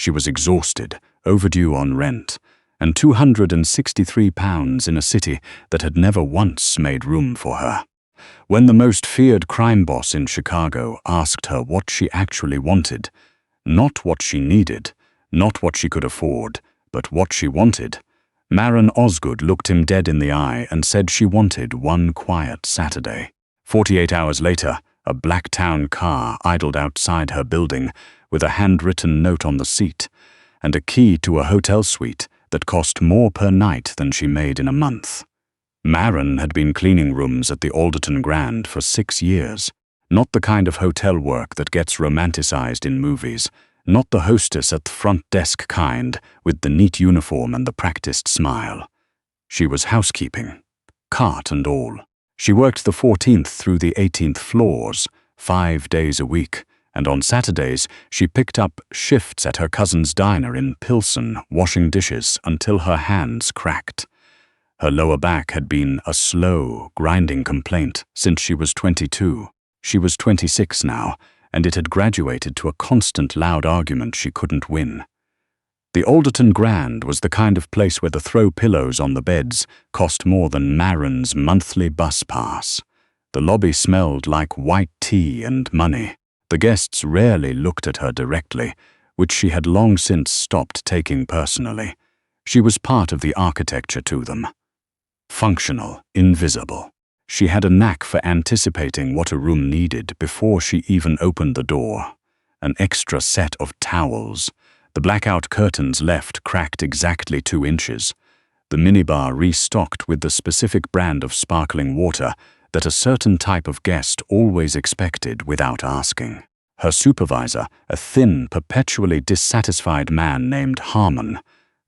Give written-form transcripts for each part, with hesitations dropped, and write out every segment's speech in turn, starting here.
She was exhausted, overdue on rent, and £263 in a city that had never once made room for her. When the most feared crime boss in Chicago asked her what she actually wanted, not what she needed, not what she could afford, but what she wanted, Maren Osgood looked him dead in the eye and said she wanted one quiet Saturday. 48 hours later, a Blacktown car idled outside her building with a handwritten note on the seat and a key to a hotel suite that cost more per night than she made in a month. Maren had been cleaning rooms at the Alderton Grand for 6 years, not the kind of hotel work that gets romanticized in movies, not the hostess at the front desk kind with the neat uniform and the practiced smile. She was housekeeping, cart and all. She worked the 14th through the 18th floors, 5 days a week, and on Saturdays she picked up shifts at her cousin's diner in Pilsen, washing dishes until her hands cracked. Her lower back had been a slow, grinding complaint since she was 22. She was 26 now, and it had graduated to a constant loud argument she couldn't win. The Alderton Grand was the kind of place where the throw pillows on the beds cost more than Maren's monthly bus pass. The lobby smelled like white tea and money. The guests rarely looked at her directly, which she had long since stopped taking personally. She was part of the architecture to them. Functional, invisible. She had a knack for anticipating what a room needed before she even opened the door. An extra set of towels. The blackout curtains left cracked exactly 2 inches. The minibar restocked with the specific brand of sparkling water that a certain type of guest always expected without asking. Her supervisor, a thin, perpetually dissatisfied man named Harmon,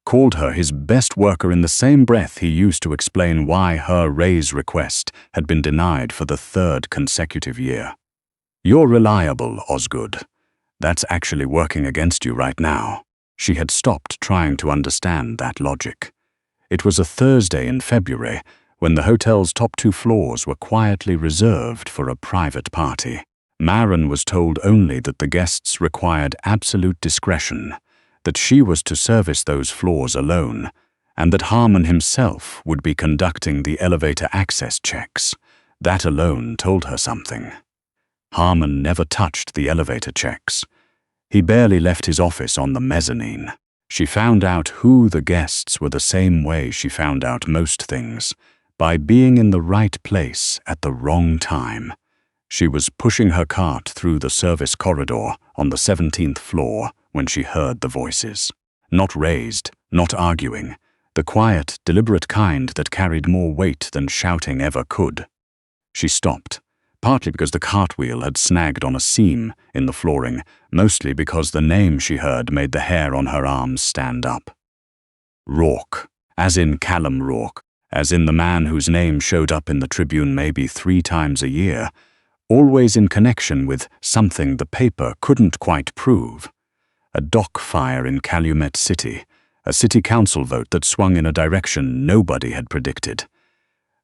called her his best worker in the same breath he used to explain why her raise request had been denied for the 3rd consecutive year. "You're reliable, Osgood. That's actually working against you right now." She had stopped trying to understand that logic. It was a Thursday in February when the hotel's top 2 floors were quietly reserved for a private party. Maren was told only that the guests required absolute discretion, that she was to service those floors alone, and that Harmon himself would be conducting the elevator access checks. That alone told her something. Harmon never touched the elevator checks. He barely left his office on the mezzanine. She found out who the guests were the same way she found out most things, by being in the right place at the wrong time. She was pushing her cart through the service corridor on the 17th floor when she heard the voices. Not raised, not arguing, the quiet, deliberate kind that carried more weight than shouting ever could. She stopped, partly because the cartwheel had snagged on a seam in the flooring, mostly because the name she heard made the hair on her arms stand up. Rourke, as in Callum Rourke, as in the man whose name showed up in the Tribune maybe 3 times a year, always in connection with something the paper couldn't quite prove. A dock fire in Calumet City, a city council vote that swung in a direction nobody had predicted.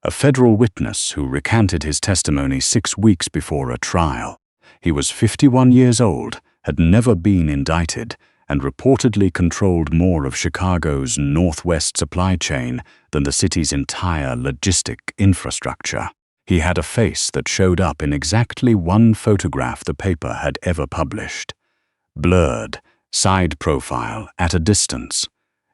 A federal witness who recanted his testimony 6 weeks before a trial. He was 51 years old, had never been indicted, and reportedly controlled more of Chicago's northwest supply chain than the city's entire logistic infrastructure. He had a face that showed up in exactly 1 photograph the paper had ever published. Blurred, side profile, at a distance.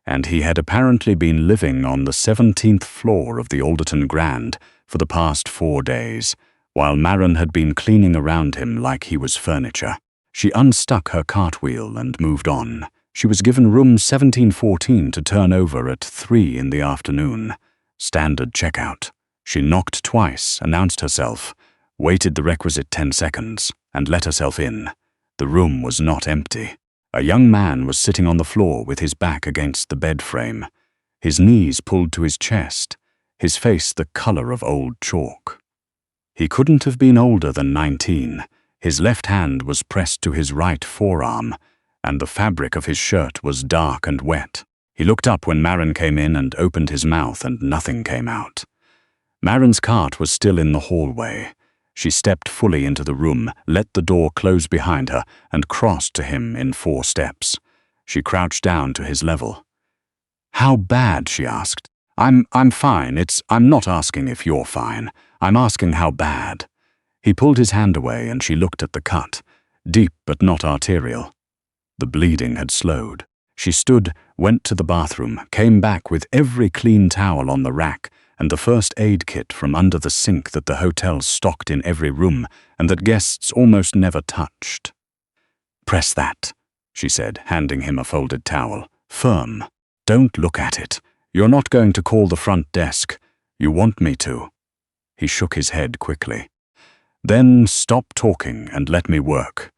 And he had apparently been living on the 17th floor of the Alderton Grand for the past 4 days, while Maren had been cleaning around him like he was furniture. She unstuck her cartwheel and moved on. She was given room 1714 to turn over at 3 in the afternoon. Standard checkout. She knocked twice, announced herself, waited the requisite 10 seconds, and let herself in. The room was not empty. A young man was sitting on the floor with his back against the bed frame, his knees pulled to his chest, his face the color of old chalk. He couldn't have been older than 19. His left hand was pressed to his right forearm, and the fabric of his shirt was dark and wet. He looked up when Maren came in and opened his mouth, and nothing came out. Maren's cart was still in the hallway. She stepped fully into the room, let the door close behind her, and crossed to him in 4 steps. She crouched down to his level. "How bad?" she asked. I'm fine. I'm not asking if you're fine. I'm asking how bad." He pulled his hand away and she looked at the cut, deep but not arterial. The bleeding had slowed. She stood, went to the bathroom, came back with every clean towel on the rack and the first aid kit from under the sink that the hotel stocked in every room and that guests almost never touched. "Press that," she said, handing him a folded towel. "Firm. Don't look at it. You're not going to call the front desk. You want me to." He shook his head quickly. "Then stop talking and let me work."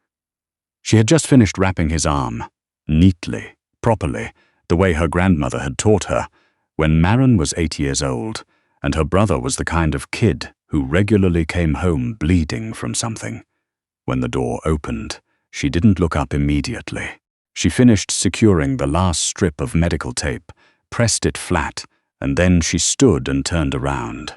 She had just finished wrapping his arm, neatly, properly, the way her grandmother had taught her, when Maren was 8 years old, and her brother was the kind of kid who regularly came home bleeding from something. When the door opened, she didn't look up immediately. She finished securing the last strip of medical tape, pressed it flat, and then she stood and turned around.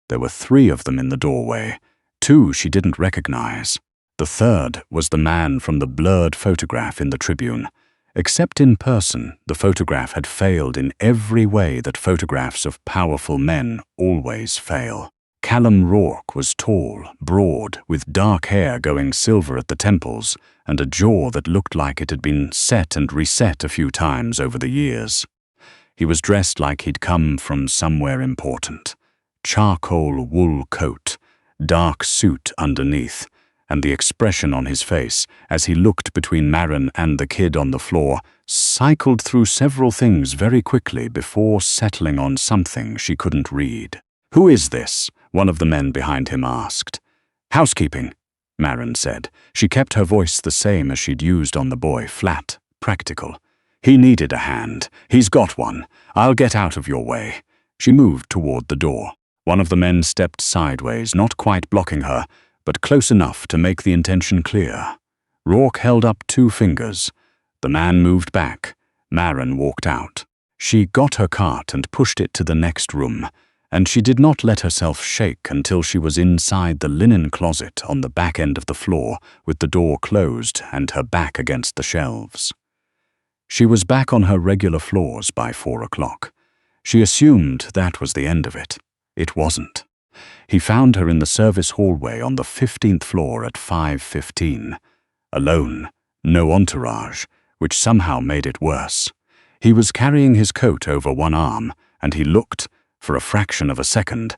There were 3 of them in the doorway. 2 she didn't recognize. The third was the man from the blurred photograph in the Tribune. Except in person, the photograph had failed in every way that photographs of powerful men always fail. Callum Rourke was tall, broad, with dark hair going silver at the temples, and a jaw that looked like it had been set and reset a few times over the years. He was dressed like he'd come from somewhere important. Charcoal wool coat, dark suit underneath, and the expression on his face, as he looked between Maren and the kid on the floor, cycled through several things very quickly before settling on something she couldn't read. "Who is this?" one of the men behind him asked. "Housekeeping," Maren said. She kept her voice the same as she'd used on the boy, flat, practical. "He needed a hand. He's got one. I'll get out of your way." She moved toward the door. One of the men stepped sideways, not quite blocking her, but close enough to make the intention clear. Rourke held up 2 fingers. The man moved back. Maren walked out. She got her cart and pushed it to the next room, and she did not let herself shake until she was inside the linen closet on the back end of the floor, with the door closed and her back against the shelves. She was back on her regular floors by 4 o'clock. She assumed that was the end of it. It wasn't. He found her in the service hallway on the 15th floor at 5:15. Alone, no entourage, which somehow made it worse. He was carrying his coat over one arm, and he looked, for a fraction of a second,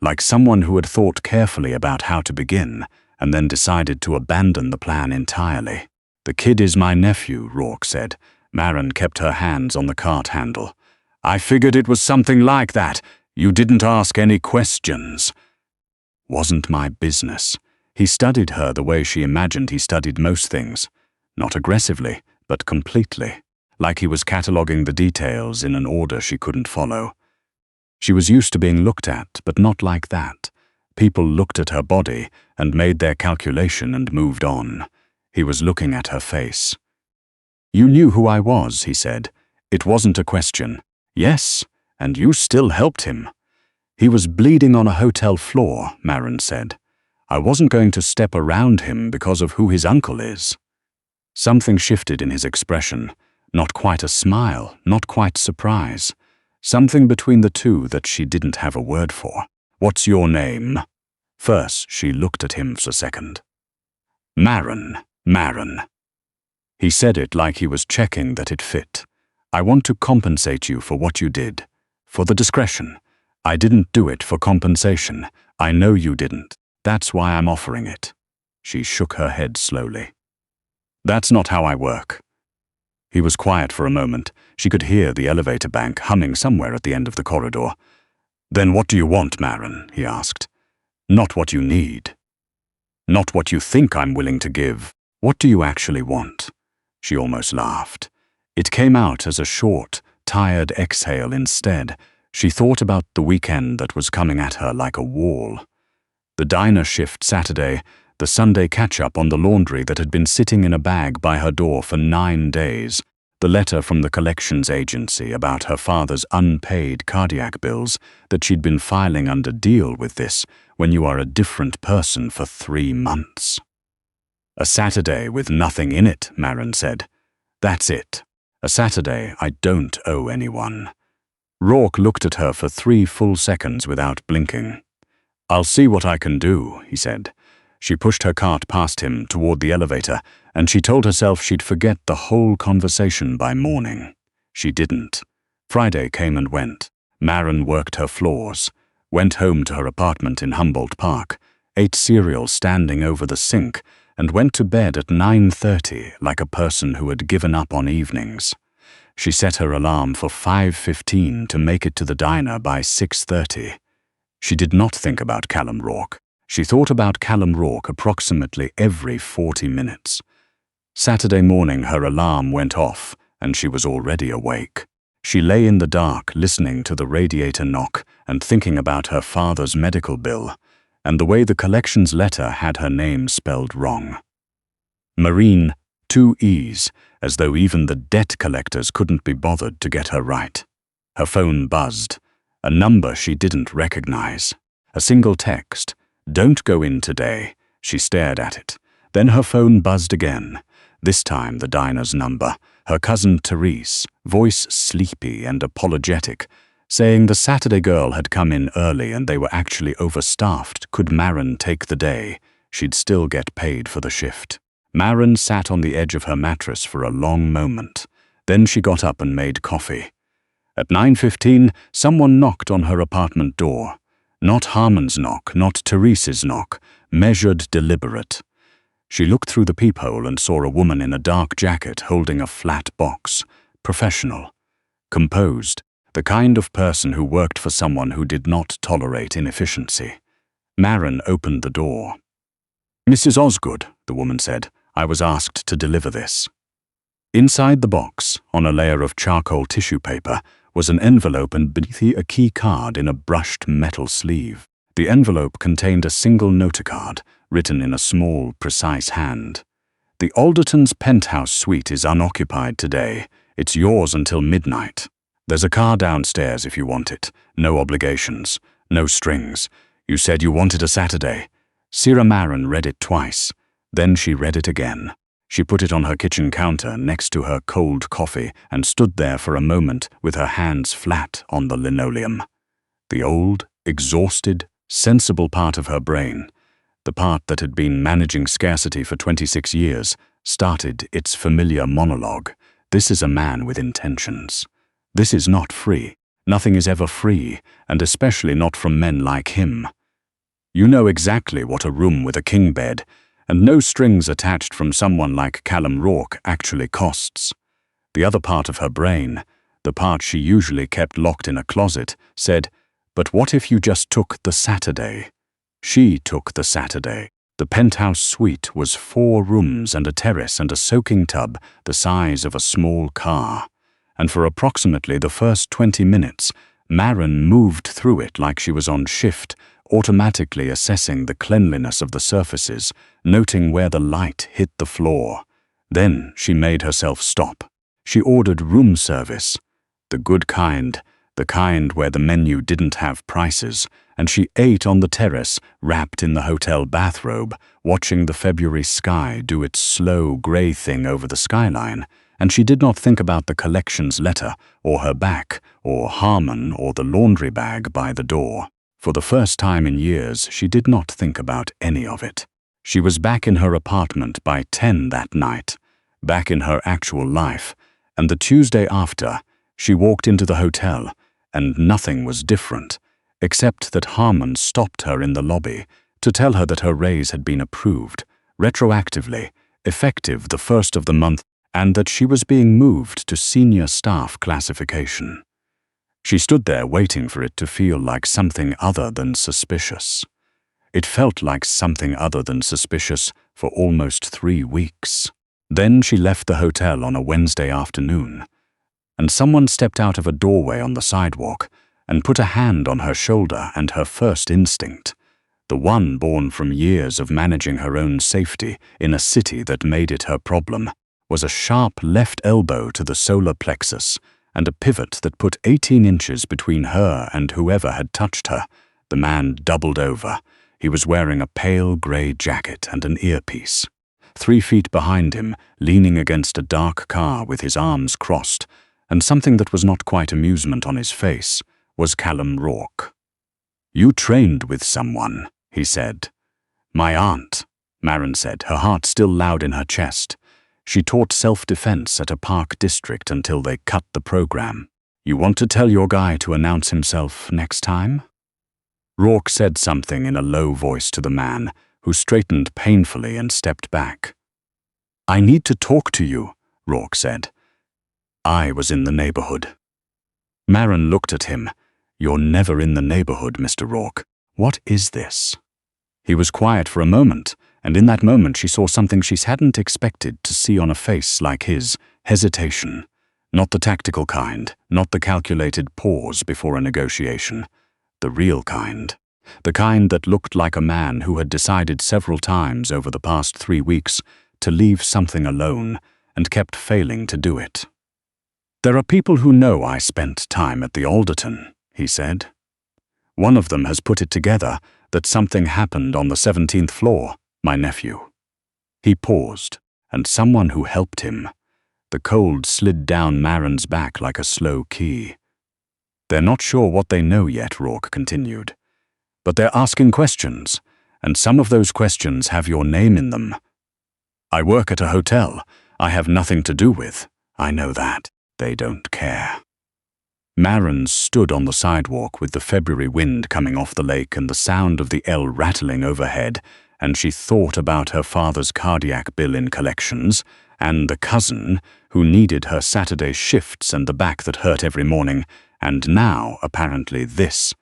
like someone who had thought carefully about how to begin, and then decided to abandon the plan entirely. "The kid is my nephew," Rourke said. Maren kept her hands on the cart handle. "I figured it was something like that. You didn't ask any questions." Wasn't my business. He studied her the way she imagined he studied most things. Not aggressively, but completely. Like he was cataloguing the details in an order she couldn't follow. She was used to being looked at, but not like that. People looked at her body and made their calculation and moved on. He was looking at her face. "You knew who I was," he said. "It wasn't a question." "Yes, and you still helped him." "He was bleeding on a hotel floor," Maren said. "I wasn't going to step around him because of who his uncle is." Something shifted in his expression. Not quite a smile, not quite surprise. Something between the two that she didn't have a word for. "What's your name?" First, she looked at him for a second. "Maren, Maren." He said it like he was checking that it fit. "I want to compensate you for what you did. For the discretion. I didn't do it for compensation. I know you didn't. That's why I'm offering it." She shook her head slowly. "That's not how I work." He was quiet for a moment. She could hear the elevator bank humming somewhere at the end of the corridor. "Then what do you want, Maren?" he asked. "Not what you need. Not what you think I'm willing to give. What do you actually want?" She almost laughed. It came out as a short, tired exhale instead. She thought about the weekend that was coming at her like a wall. The diner shift Saturday, the Sunday catch-up on the laundry that had been sitting in a bag by her door for 9 days, the letter from the collections agency about her father's unpaid cardiac bills that she'd been filing under deal with this when you are a different person for 3 months. "A Saturday with nothing in it," Maren said. "That's it." A Saturday I don't owe anyone. Rourke looked at her for 3 full seconds without blinking. "I'll see what I can do," he said. She pushed her cart past him toward the elevator, and she told herself she'd forget the whole conversation by morning. She didn't. Friday came and went. Maren worked her floors, went home to her apartment in Humboldt Park, ate cereal standing over the sink, and went to bed at 9:30 like a person who had given up on evenings. She set her alarm for 5:15 to make it to the diner by 6:30. She did not think about Callum Rourke. She thought about Callum Rourke approximately every 40 minutes. Saturday morning her alarm went off, and she was already awake. She lay in the dark listening to the radiator knock and thinking about her father's medical bill, and the way the collections letter had her name spelled wrong. Marine, 2 E's, as though even the debt collectors couldn't be bothered to get her right. Her phone buzzed. A number she didn't recognize. A single text. "Don't go in today." She stared at it. Then her phone buzzed again. This time the diner's number. Her cousin Therese, voice sleepy and apologetic, saying the Saturday girl had come in early and they were actually overstaffed. Could Maren take the day? She'd still get paid for the shift. Maren sat on the edge of her mattress for a long moment. Then she got up and made coffee. At 9:15, someone knocked on her apartment door. Not Harmon's knock, not Therese's knock, measured, deliberate. She looked through the peephole and saw a woman in a dark jacket holding a flat box. Professional. Composed. The kind of person who worked for someone who did not tolerate inefficiency. Maren opened the door. "Mrs. Osgood," the woman said, "I was asked to deliver this." Inside the box, on a layer of charcoal tissue paper, was an envelope and beneath it a key card in a brushed metal sleeve. The envelope contained a single notacard, written in a small, precise hand. "The Alderton's penthouse suite is unoccupied today. It's yours until midnight. There's a car downstairs if you want it. No obligations. No strings. You said you wanted a Saturday." Sira Maren read it twice. Then she read it again. She put it on her kitchen counter next to her cold coffee and stood there for a moment with her hands flat on the linoleum. The old, exhausted, sensible part of her brain, the part that had been managing scarcity for 26 years, started its familiar monologue. This is a man with intentions. This is not free. Nothing is ever free, and especially not from men like him. You know exactly what a room with a king bed and no strings attached from someone like Callum Rourke actually costs. The other part of her brain, the part she usually kept locked in a closet, said, "But what if you just took the Saturday?" She took the Saturday. The penthouse suite was 4 rooms and a terrace and a soaking tub the size of a small car. And for approximately the first 20 minutes, Maren moved through it like she was on shift, automatically assessing the cleanliness of the surfaces, noting where the light hit the floor. Then she made herself stop. She ordered room service, the good kind, the kind where the menu didn't have prices, and she ate on the terrace, wrapped in the hotel bathrobe, watching the February sky do its slow grey thing over the skyline, and she did not think about the collections letter, or her back, or Harmon, or the laundry bag by the door. For the first time in years, she did not think about any of it. She was back in her apartment by 10 that night, back in her actual life, and the Tuesday after, she walked into the hotel, and nothing was different, except that Harmon stopped her in the lobby to tell her that her raise had been approved, retroactively, effective the 1st of the month, and that she was being moved to senior staff classification. She stood there waiting for it to feel like something other than suspicious. It felt like something other than suspicious for almost 3 weeks. Then she left the hotel on a Wednesday afternoon, and someone stepped out of a doorway on the sidewalk and put a hand on her shoulder, and her first instinct, the one born from years of managing her own safety in a city that made it her problem, was a sharp left elbow to the solar plexus and a pivot that put 18 inches between her and whoever had touched her. The man doubled over. He was wearing a pale grey jacket and an earpiece. 3 feet behind him, leaning against a dark car with his arms crossed, and something that was not quite amusement on his face, was Callum Rourke. "You trained with someone," he said. "My aunt," Maren said, her heart still loud in her chest. "She taught self-defense at a park district until they cut the program. You want to tell your guy to announce himself next time?" Rourke said something in a low voice to the man, who straightened painfully and stepped back. "I need to talk to you," Rourke said. "I was in the neighborhood." Maren looked at him. "You're never in the neighborhood, Mr. Rourke. What is this?" He was quiet for a moment, and in that moment she saw something she hadn't expected to see on a face like his: hesitation. Not the tactical kind, not the calculated pause before a negotiation. The real kind. The kind that looked like a man who had decided several times over the past 3 weeks to leave something alone and kept failing to do it. "There are people who know I spent time at the Alderton," he said. "One of them has put it together that something happened on the 17th floor, my nephew." He paused, and someone who helped him. The cold slid down Maren's back like a slow key. "They're not sure what they know yet," Rourke continued. "But they're asking questions, and some of those questions have your name in them. I work at a hotel I have nothing to do with. I know that. They don't care." Maren stood on the sidewalk with the February wind coming off the lake and the sound of the L rattling overhead, and she thought about her father's cardiac bill in collections, and the cousin who needed her Saturday shifts and the back that hurt every morning, and now, apparently, this.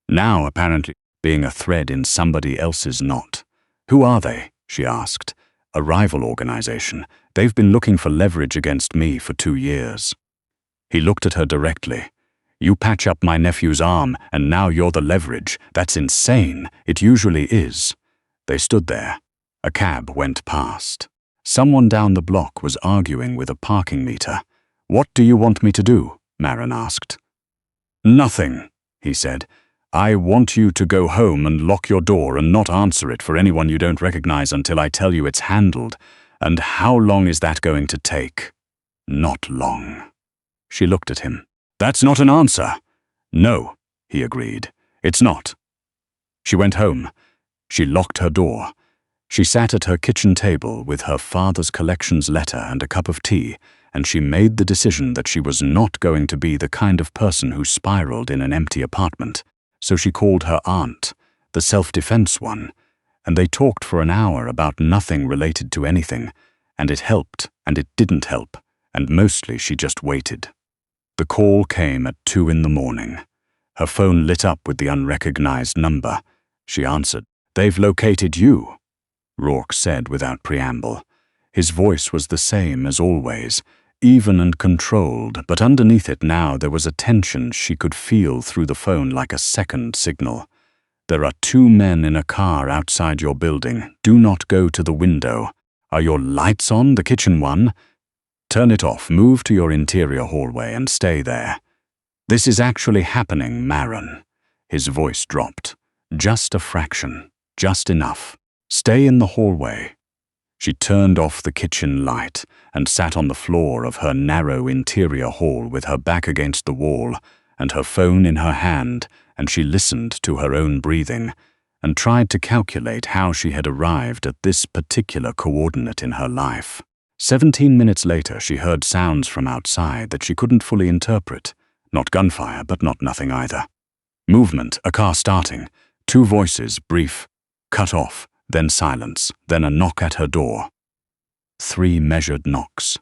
Now, apparently, being a thread in somebody else's knot. "Who are they?" she asked. "A rival organization. They've been looking for leverage against me for 2 years." He looked at her directly. "You patch up my nephew's arm, and now you're the leverage. That's insane. It usually is." They stood there. A cab went past. Someone down the block was arguing with a parking meter. "What do you want me to do?" Maren asked. "Nothing," he said. "I want you to go home and lock your door and not answer it for anyone you don't recognize until I tell you it's handled. And how long is that going to take?" "Not long." She looked at him. "That's not an answer." "No," he agreed. "It's not." She went home. She locked her door. She sat at her kitchen table with her father's collections letter and a cup of tea, and she made the decision that she was not going to be the kind of person who spiraled in an empty apartment. So she called her aunt, the self-defense one, and they talked for an hour about nothing related to anything, and it helped and it didn't help, and mostly she just waited. The call came at 2 in the morning. Her phone lit up with the unrecognized number. She answered. "They've located you," Rourke said without preamble. His voice was the same as always, even and controlled, but underneath it now there was a tension she could feel through the phone like a second signal. "There are 2 men in a car outside your building. Do not go to the window. Are your lights on, the kitchen one? Turn it off, move to your interior hallway and stay there. This is actually happening, Maren." His voice dropped. "Just a fraction. Just enough. Stay in the hallway." She turned off the kitchen light and sat on the floor of her narrow interior hall with her back against the wall and her phone in her hand, and she listened to her own breathing and tried to calculate how she had arrived at this particular coordinate in her life. 17 minutes later, she heard sounds from outside that she couldn't fully interpret. Not gunfire, but not nothing either. Movement, a car starting, 2 voices, brief, cut off, then silence, then a knock at her door. 3 measured knocks.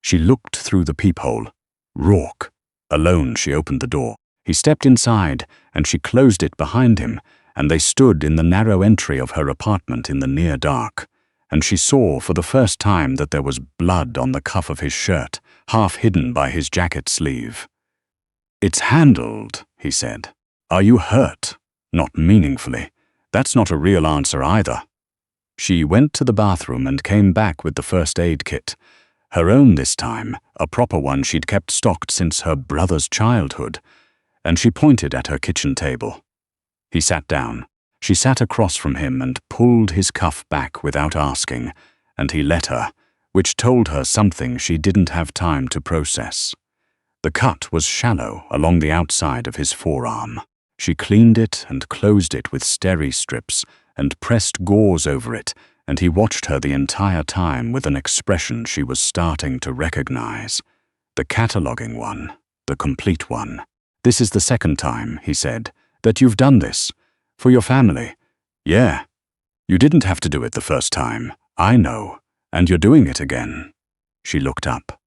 She looked through the peephole. Rourke. Alone, she opened the door. He stepped inside, and she closed it behind him, and they stood in the narrow entry of her apartment in the near dark. And she saw for the first time that there was blood on the cuff of his shirt, half hidden by his jacket sleeve. "It's handled," he said. "Are you hurt?" "Not meaningfully. That's not a real answer either." She went to the bathroom and came back with the first aid kit. Her own this time, a proper one she'd kept stocked since her brother's childhood, and she pointed at her kitchen table. He sat down. She sat across from him and pulled his cuff back without asking, and he let her, which told her something she didn't have time to process. The cut was shallow along the outside of his forearm. She cleaned it and closed it with steri strips and pressed gauze over it, and he watched her the entire time with an expression she was starting to recognize. The cataloging one, the complete one. "This is the second time," he said, "that you've done this. For your family." "Yeah. You didn't have to do it the first time. I know. And you're doing it again." She looked up.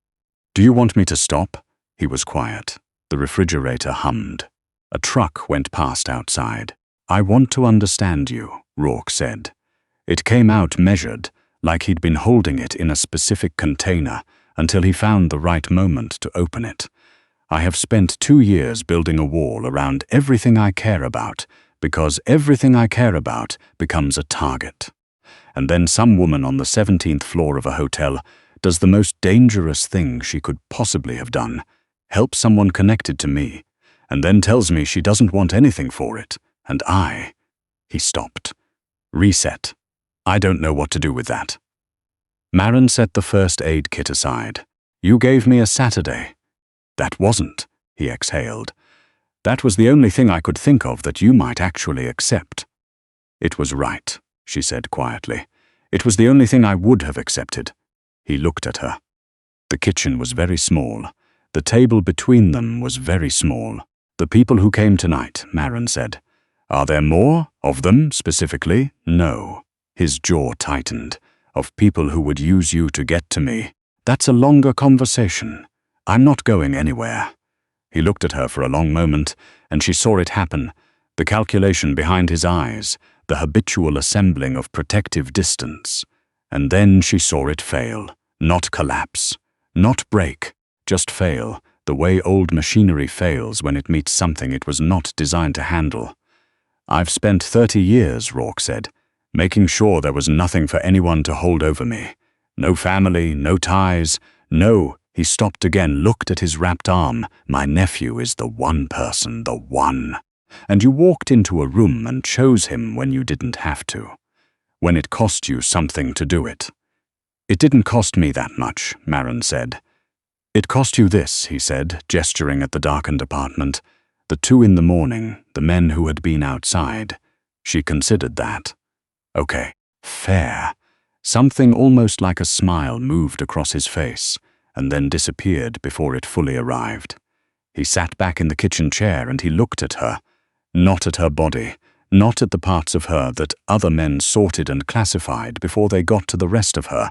"Do you want me to stop?" He was quiet. The refrigerator hummed. A truck went past outside. "I want to understand you," Rourke said. It came out measured, like he'd been holding it in a specific container until he found the right moment to open it. "I have spent 2 years building a wall around everything I care about, because everything I care about becomes a target. And then some woman on the 17th floor of a hotel does the most dangerous thing she could possibly have done, help someone connected to me, and then tells me she doesn't want anything for it, and I..." He stopped. "Reset. I don't know what to do with that." Maren set the first aid kit aside. "You gave me a Saturday." "That wasn't," he exhaled. "That was the only thing I could think of that you might actually accept." "It was right," she said quietly. "It was the only thing I would have accepted." He looked at her. The kitchen was very small. The table between them was very small. "The people who came tonight," Maren said. "Are there more of them specifically?" "No." His jaw tightened. "Of people who would use you to get to me. That's a longer conversation. I'm not going anywhere." He looked at her for a long moment, and she saw it happen, the calculation behind his eyes, the habitual assembling of protective distance. And then she saw it fail, not collapse, not break, just fail, the way old machinery fails when it meets something it was not designed to handle. "I've spent 30 years, Rourke said, making sure there was nothing for anyone to hold over me. No family, no ties, no..." He stopped again, looked at his wrapped arm. "My nephew is the one person, the one. And you walked into a room and chose him when you didn't have to. When it cost you something to do it." "It didn't cost me that much," Maren said. "It cost you this," he said, gesturing at the darkened apartment. "The 2 in the morning, the men who had been outside." She considered that. "Okay, fair." Something almost like a smile moved across his face, and then disappeared before it fully arrived. He sat back in the kitchen chair and he looked at her. Not at her body, not at the parts of her that other men sorted and classified before they got to the rest of her.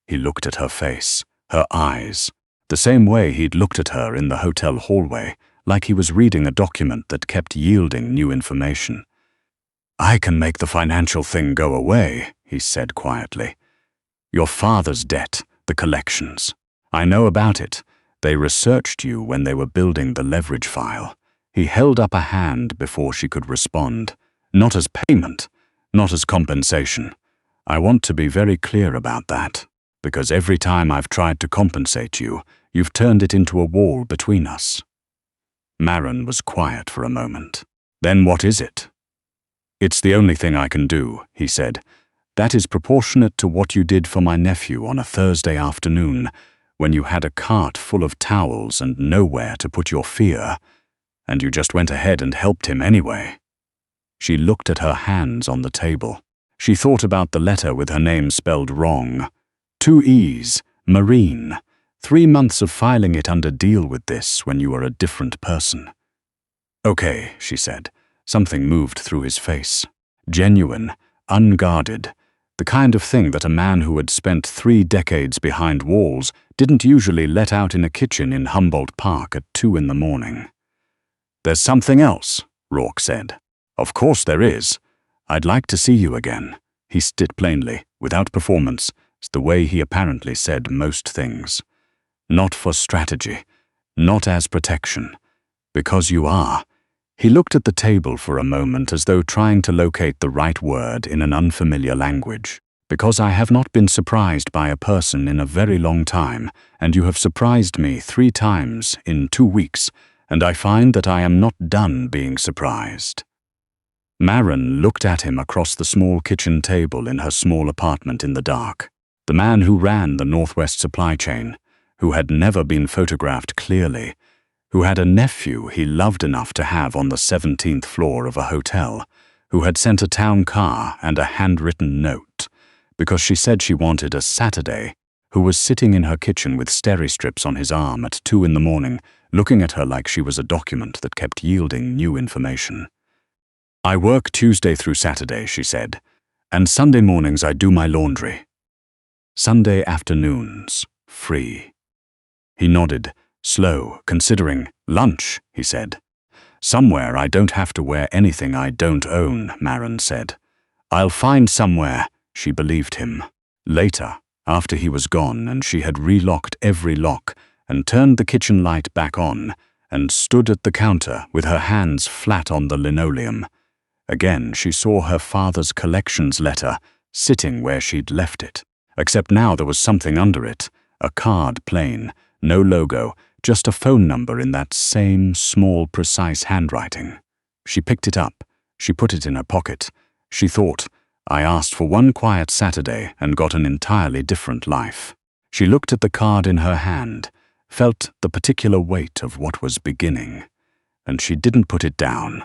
He looked at her face, her eyes, the same way he'd looked at her in the hotel hallway, like he was reading a document that kept yielding new information. "I can make the financial thing go away," he said quietly. "Your father's debt, the collections. I know about it. They researched you when they were building the leverage file." He held up a hand before she could respond. "Not as payment, not as compensation. I want to be very clear about that, because every time I've tried to compensate you, you've turned it into a wall between us." Maren was quiet for a moment. "Then what is it?" "It's the only thing I can do," he said. "That is proportionate to what you did for my nephew on a Thursday afternoon, when you had a cart full of towels and nowhere to put your fear, and you just went ahead and helped him anyway." She looked at her hands on the table. She thought about the letter with her name spelled wrong. 2 E's, Marine. 3 months of filing it under deal with this when you are a different person. "Okay," she said. Something moved through his face. Genuine, unguarded. The kind of thing that a man who had spent 3 decades behind walls didn't usually let out in a kitchen in Humboldt Park at 2 in the morning. "There's something else," Rourke said. "Of course there is. I'd like to see you again." He said it plainly, without performance. It's the way he apparently said most things. "Not for strategy, not as protection. Because you are." He looked at the table for a moment as though trying to locate the right word in an unfamiliar language. "Because I have not been surprised by a person in a very long time, and you have surprised me 3 times in 2 weeks, and I find that I am not done being surprised." Maren looked at him across the small kitchen table in her small apartment in the dark. The man who ran the Northwest supply chain, who had never been photographed clearly, who had a nephew he loved enough to have on the 17th floor of a hotel, who had sent a town car and a handwritten note, because she said she wanted a Saturday, who was sitting in her kitchen with steri-strips on his arm at 2 in the morning, looking at her like she was a document that kept yielding new information. "I work Tuesday through Saturday," she said, "and Sunday mornings I do my laundry. Sunday afternoons, free." He nodded, slow, considering. "Lunch," he said. "Somewhere I don't have to wear anything I don't own," Maren said. "I'll find somewhere," she believed him. Later, after he was gone and she had relocked every lock and turned the kitchen light back on and stood at the counter with her hands flat on the linoleum, again she saw her father's collections letter sitting where she'd left it, except now there was something under it, a card plain, no logo, just a phone number in that same small, precise handwriting. She picked it up. She put it in her pocket. She thought, "I asked for one quiet Saturday and got an entirely different life." She looked at the card in her hand, felt the particular weight of what was beginning, and she didn't put it down.